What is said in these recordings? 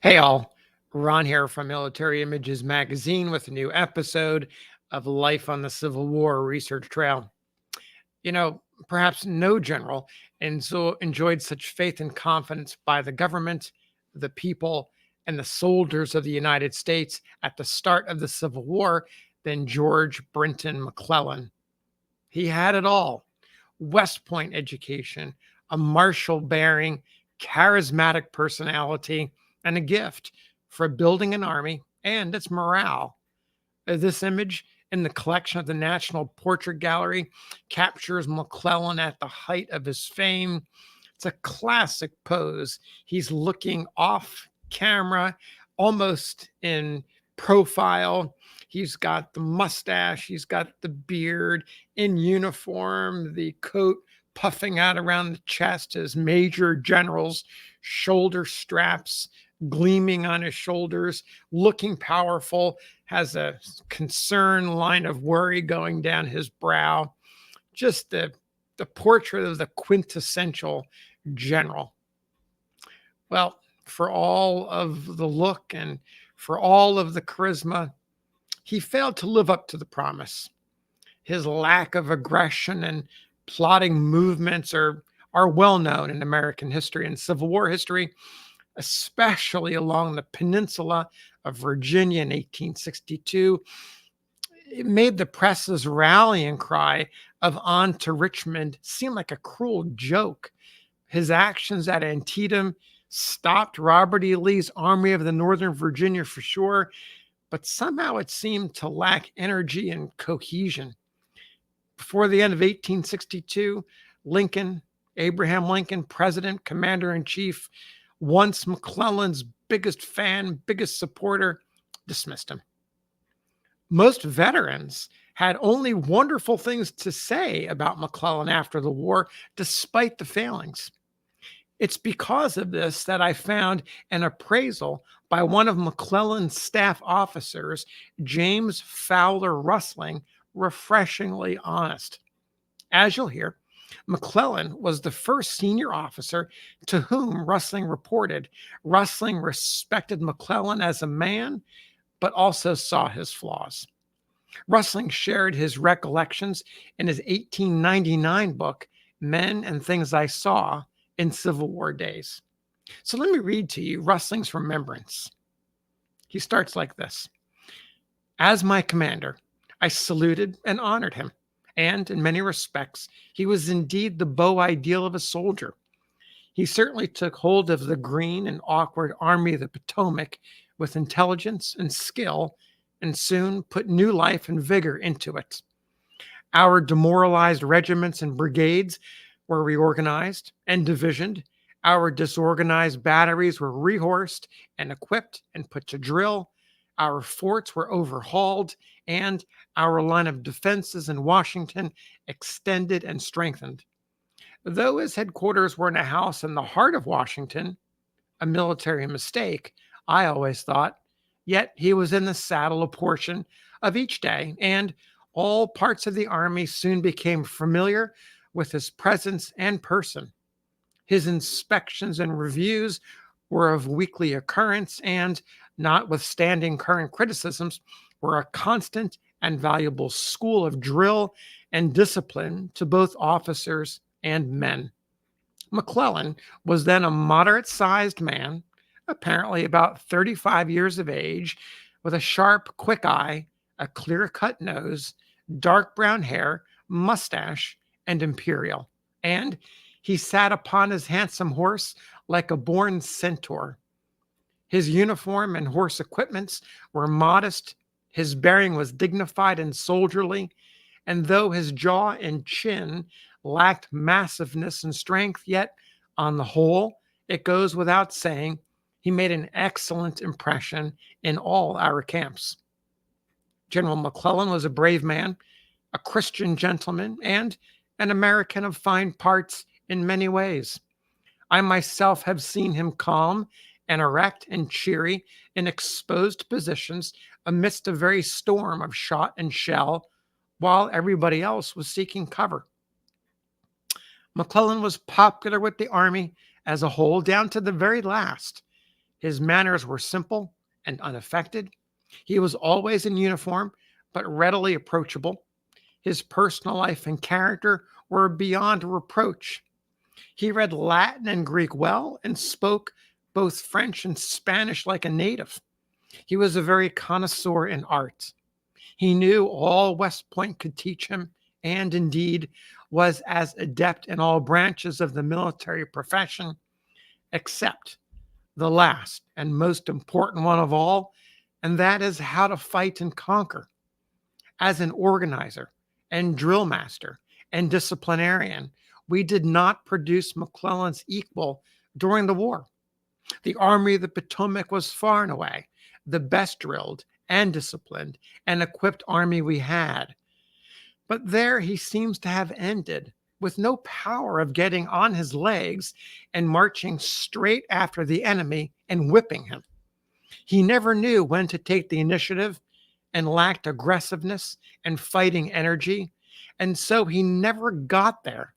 Hey all, Ron here from Military Images Magazine with a new episode of Life on the Civil War Research Trail. Perhaps no general and so enjoyed such faith and confidence by the government, the people, and the soldiers of the United States at the start of the Civil War than George Brinton McClellan. He had it all: West Point education, a martial bearing, charismatic personality, and a gift for building an army and its morale. This image in the collection of the National Portrait Gallery captures McClellan at the height of his fame. It's a classic pose. He's looking off camera, almost in profile. He's got the mustache, he's got the beard, in uniform, the coat puffing out around the chest, his major general's shoulder straps gleaming on his shoulders, looking powerful, has a concerned line of worry going down his brow. Just the portrait of the quintessential general. Well, for all of the look and for all of the charisma, he failed to live up to the promise. His lack of aggression and plotting movements are well known in American history and Civil War history, especially along the peninsula of Virginia in 1862. It made the press's rallying cry of "On to Richmond" seem like a cruel joke. His actions at Antietam stopped Robert E. Lee's Army of the Northern Virginia for sure, but somehow it seemed to lack energy and cohesion. Before the end of 1862, Abraham Lincoln, president, commander in chief, once McClellan's biggest fan, biggest supporter, dismissed him. Most veterans had only wonderful things to say about McClellan after the war, despite the failings. It's because of this that I found an appraisal by one of McClellan's staff officers, James Fowler Rusling, refreshingly honest. As you'll hear, McClellan was the first senior officer to whom Rusling reported. Rusling respected McClellan as a man, but also saw his flaws. Rusling shared his recollections in his 1899 book, Men and Things I Saw in Civil War Days. So let me read to you Rusling's remembrance. He starts like this: "As my commander, I saluted and honored him, and in many respects, he was indeed the beau ideal of a soldier. He certainly took hold of the green and awkward Army of the Potomac with intelligence and skill, and soon put new life and vigor into it. Our demoralized regiments and brigades were reorganized and divisioned. Our disorganized batteries were rehorsed and equipped and put to drill. Our forts were overhauled, and our line of defenses in Washington extended and strengthened. Though his headquarters were in a house in the heart of Washington, a military mistake, I always thought, yet he was in the saddle a portion of each day, and all parts of the army soon became familiar with his presence and person. His inspections and reviews were of weekly occurrence, and, notwithstanding current criticisms, were a constant and valuable school of drill and discipline to both officers and men. McClellan was then a moderate-sized man, apparently about 35 years of age, with a sharp, quick eye, a clear-cut nose, dark brown hair, mustache, and imperial. And he sat upon his handsome horse like a born centaur. His uniform and horse equipments were modest, his bearing was dignified and soldierly, and though his jaw and chin lacked massiveness and strength, yet, on the whole, it goes without saying, he made an excellent impression in all our camps. General McClellan was a brave man, a Christian gentleman, and an American of fine parts in many ways. I myself have seen him calm and erect and cheery in exposed positions amidst a very storm of shot and shell, while everybody else was seeking cover. McClellan was popular with the army as a whole down to the very last. His manners were simple and unaffected. He was always in uniform, but readily approachable. His personal life and character were beyond reproach. He read Latin and Greek well and spoke both French and Spanish like a native. He was a very connoisseur in art. He knew all West Point could teach him, and indeed was as adept in all branches of the military profession, except the last and most important one of all, and that is how to fight and conquer. As an organizer and drill master and disciplinarian, we did not produce McClellan's equal during the war. The Army of the Potomac was far and away the best drilled and disciplined and equipped army we had. But there he seems to have ended, with no power of getting on his legs and marching straight after the enemy and whipping him. He never knew when to take the initiative and lacked aggressiveness and fighting energy, and so he never got there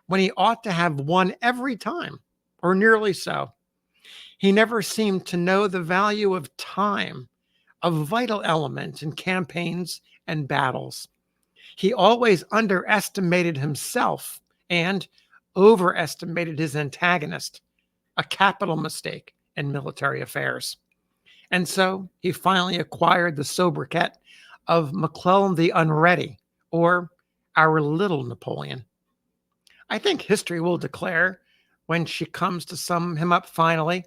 when he ought to have won every time, or nearly so. He never seemed to know the value of time, a vital element in campaigns and battles. He always underestimated himself and overestimated his antagonist, a capital mistake in military affairs. And so he finally acquired the sobriquet of McClellan the Unready, or our little Napoleon. I think history will declare, when she comes to sum him up finally,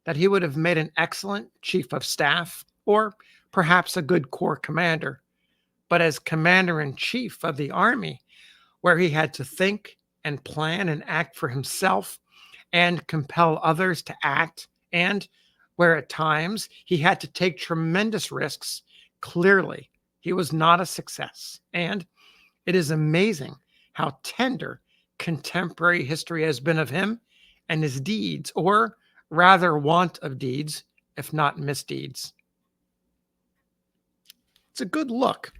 that he would have made an excellent chief of staff, or perhaps a good corps commander. But as commander in chief of the army, where he had to think and plan and act for himself and compel others to act, and where at times he had to take tremendous risks, clearly he was not a success. And it is amazing how tender contemporary history has been of him and his deeds, or rather want of deeds, if not misdeeds. It's a good look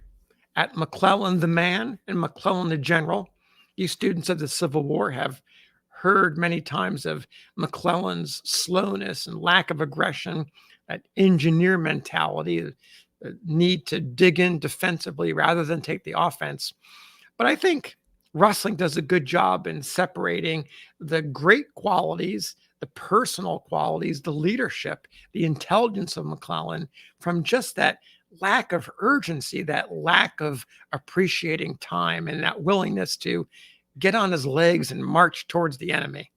at McClellan the man and McClellan the general. You students of the Civil War have heard many times of McClellan's slowness and lack of aggression, that engineer mentality, the need to dig in defensively rather than take the offense. But I think Rusling does a good job in separating the great qualities, the personal qualities, the leadership, the intelligence of McClellan from just that lack of urgency, that lack of appreciating time, and that willingness to get on his legs and march towards the enemy.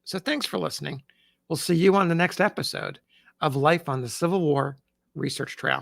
So thanks for listening. We'll see you on the next episode of Life on the Civil War Research Trail.